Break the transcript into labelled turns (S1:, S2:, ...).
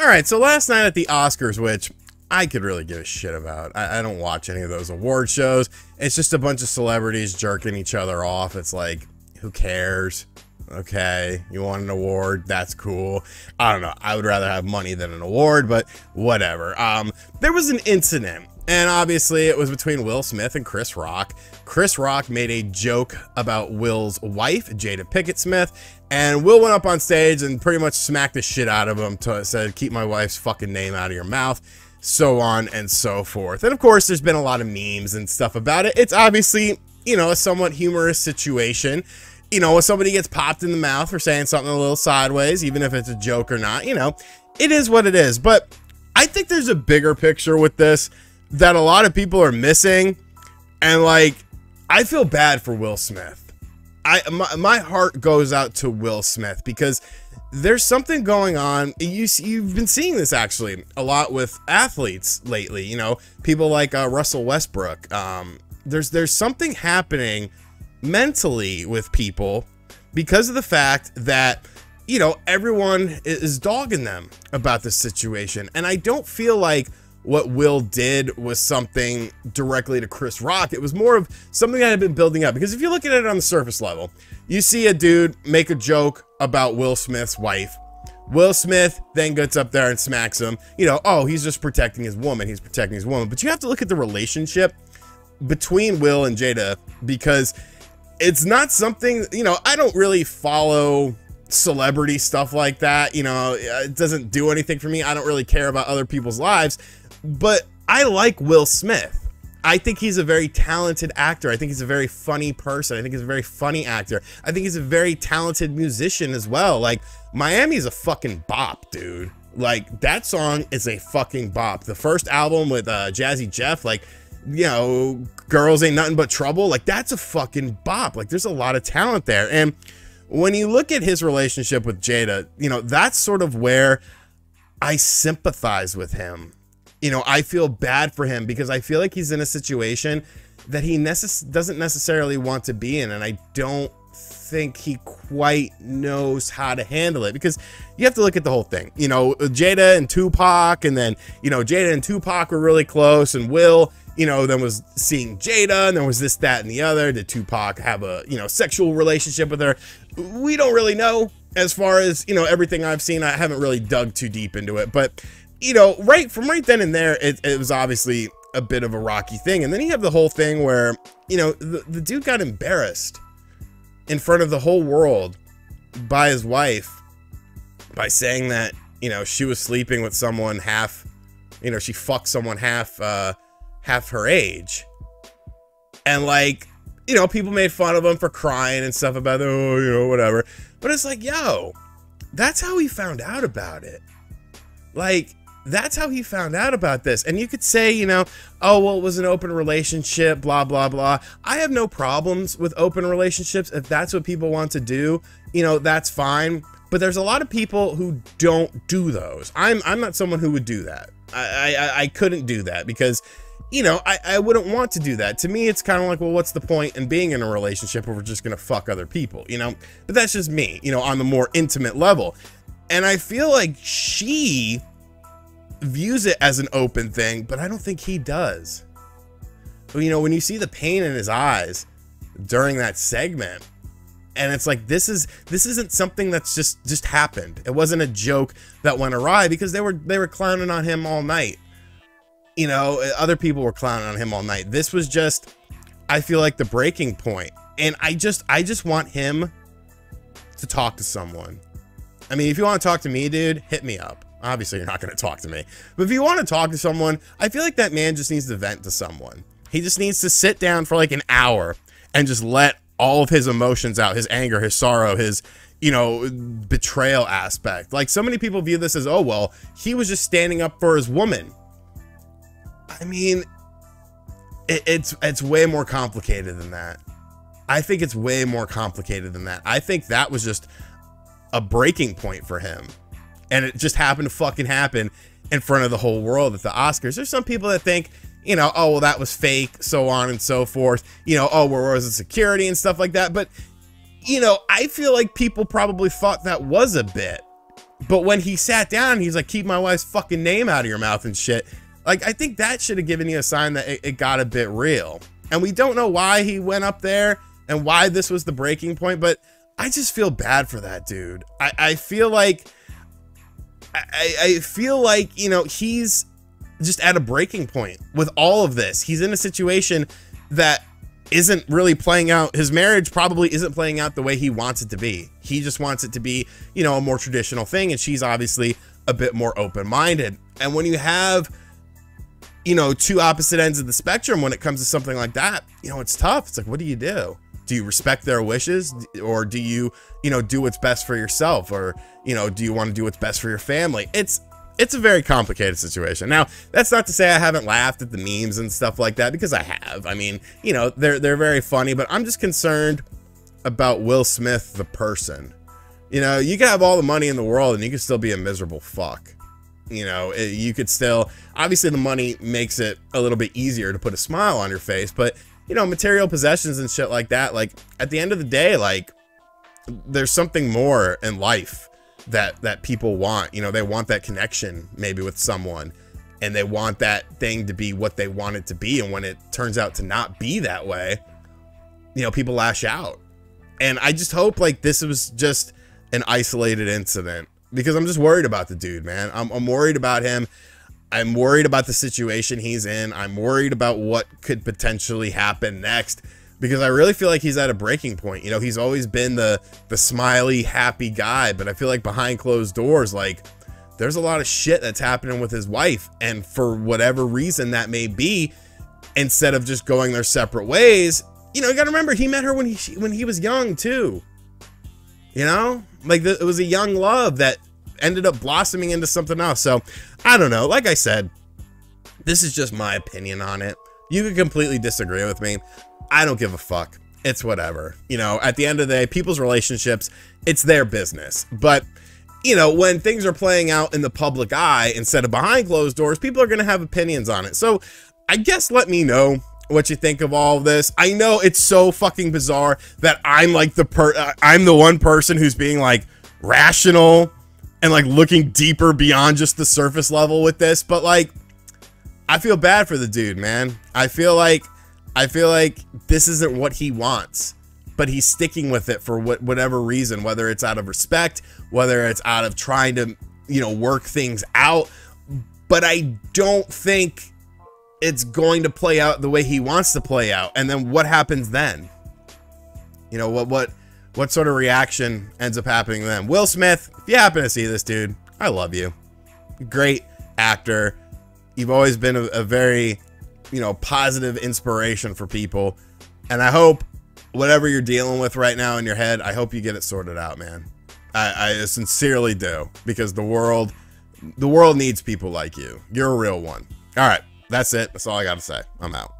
S1: right, so last night at the Oscars, which I could really give a shit about. I don't watch any of those award shows. It's just a bunch of celebrities jerking each other off. It's like, who cares? Okay, you want an award? That's cool. I don't know. I would rather have money than an award, but whatever. There was an incident, and obviously it was between Will Smith and Chris Rock. Chris Rock made a joke about Will's wife, Jada Pinkett Smith, and Will went up on stage and pretty much smacked the shit out of him. Said, keep my wife's fucking name out of your mouth, so on and so forth. And of course, there's been a lot of memes and stuff about it. It's obviously, you know, a somewhat humorous situation. You know, if somebody gets popped in the mouth for saying something a little sideways, even if it's a joke or not, you know, it is what it is. But I think there's a bigger picture with this that a lot of people are missing. And like, I feel bad for Will Smith. My heart goes out to Will Smith because there's something going on. You've been seeing this actually a lot with athletes lately, you know, people like Russell Westbrook. There's something happening mentally with people because of the fact that, you know, everyone is dogging them about this situation. And I don't feel like what Will did was something directly to Chris Rock. It was more of something that had been building up, because if you look at it on the surface level, you see a dude make a joke about Will Smith's wife. Will Smith then gets up there and smacks him. You know, oh, he's just protecting his woman. He's protecting his woman. But you have to look at the relationship between Will and Jada, because it's not something, you know, I don't really follow celebrity stuff like that. You know, it doesn't do anything for me. I don't really care about other people's lives, but I like Will Smith. I think he's a very talented actor. I think he's a very funny person. I think he's a very funny actor. I think he's a very talented musician as well. Like, Miami's a fucking bop, dude. Like, that song is a fucking bop. The first album with Jazzy Jeff, like, you know, Girls Ain't Nothing But Trouble, like, that's a fucking bop. Like, there's a lot of talent there. And when you look at his relationship with Jada, you know, that's sort of where I sympathize with him. You know, I feel bad for him because I feel like he's in a situation that he doesn't necessarily want to be in, and I don't think he quite knows how to handle it, because you have to look at the whole thing. You know, Jada and Tupac, and then, you know, Jada and Tupac were really close, and Will, you know, then was seeing Jada, and there was this, that, and the other. Did Tupac have a, you know, sexual relationship with her? We don't really know. As far as, you know, everything I've seen, I haven't really dug too deep into it. But, you know, right then and there, it was obviously a bit of a rocky thing. And then you have the whole thing where, you know, the dude got embarrassed in front of the whole world by his wife by saying that, you know, she was sleeping with someone half, you know, she fucked someone half her age. And like, you know, people made fun of him for crying and stuff about, oh, you know, whatever. But it's like, yo, that's how he found out about it. Like, that's how he found out about this. And you could say, you know, oh, well, it was an open relationship, blah, blah, blah. I have no problems with open relationships. If that's what people want to do, you know, that's fine. But there's a lot of people who don't do those. I'm not someone who would do that. I couldn't do that because, you know, I wouldn't want to do that. To me, it's kind of like, well, what's the point in being in a relationship where we're just going to fuck other people, you know? But that's just me, you know, on the more intimate level. And I feel like she views it as an open thing, but I don't think he does. But, you know, when you see the pain in his eyes during that segment, and it's like, this isn't something that's just happened. It wasn't a joke that went awry, because they were clowning on him all night. You know, other people were clowning on him all night. This was just, I feel like, the breaking point. And I just want him to talk to someone. I mean, if you want to talk to me, dude, hit me up. Obviously, you're not going to talk to me. But if you want to talk to someone, I feel like that man just needs to vent to someone. He just needs to sit down for like an hour and just let all of his emotions out, his anger, his sorrow, his, you know, betrayal aspect. Like, so many people view this as, oh, well, he was just standing up for his woman. I mean, it's way more complicated than that. I think it's way more complicated than that. I think that was just a breaking point for him. And it just happened to fucking happen in front of the whole world at the Oscars. There's some people that think, you know, oh, well, that was fake, so on and so forth. You know, oh, where was the security and stuff like that? But, you know, I feel like people probably thought that was a bit. But when he sat down, he's like, keep my wife's fucking name out of your mouth and shit. Like, I think that should have given you a sign that it got a bit real. And we don't know why he went up there and why this was the breaking point, but I just feel bad for that dude. I feel like, I feel like, you know, he's just at a breaking point with all of this. He's in a situation that isn't really playing out. His marriage probably isn't playing out the way he wants it to be. He just wants it to be, you know, a more traditional thing. And she's obviously a bit more open-minded. And when you have, you know, two opposite ends of the spectrum, when it comes to something like that, you know, it's tough. It's like, what do you do? Do you respect their wishes, or do you, you know, do what's best for yourself, or, you know, do you want to do what's best for your family? It's a very complicated situation. Now, that's not to say I haven't laughed at the memes and stuff like that, because I have. I mean, you know, they're very funny, but I'm just concerned about Will Smith, the person. You know, you can have all the money in the world and you can still be a miserable fuck. You know, you could still, obviously the money makes it a little bit easier to put a smile on your face, but, you know, material possessions and shit like that, like, at the end of the day, like, there's something more in life that people want. You know, they want that connection maybe with someone, and they want that thing to be what they want it to be. And when it turns out to not be that way, you know, people lash out. And I just hope, like, this was just an isolated incident, because I'm just worried about the dude, man. I'm worried about him. I'm worried about the situation he's in. I'm worried about what could potentially happen next, because I really feel like he's at a breaking point. You know, he's always been the smiley, happy guy, but I feel like behind closed doors, like, there's a lot of shit that's happening with his wife. And for whatever reason that may be, instead of just going their separate ways, you know, you gotta remember, he met her when he was young too. You know, like, it was a young love that ended up blossoming into something else. So I don't know. Like I said, this is just my opinion on it. You can completely disagree with me. I don't give a fuck. It's whatever. You know, at the end of the day, people's relationships, it's their business. But, you know, when things are playing out in the public eye instead of behind closed doors, people are going to have opinions on it. So I guess let me know what you think of all of this. I know it's so fucking bizarre that I'm like I'm the one person who's being like rational and like looking deeper beyond just the surface level with this, but like, I feel bad for the dude, man. I feel like this isn't what he wants, but he's sticking with it for whatever reason, whether it's out of respect, whether it's out of trying to, you know, work things out. But I don't think it's going to play out the way he wants to play out. And then what happens then? You know, what sort of reaction ends up happening then? Will Smith, if you happen to see this, dude, I love you. Great actor. You've always been a very, you know, positive inspiration for people. And I hope whatever you're dealing with right now in your head, I hope you get it sorted out, man. I sincerely do, because the world needs people like you. You're a real one. All right. That's it. That's all I got to say. I'm out.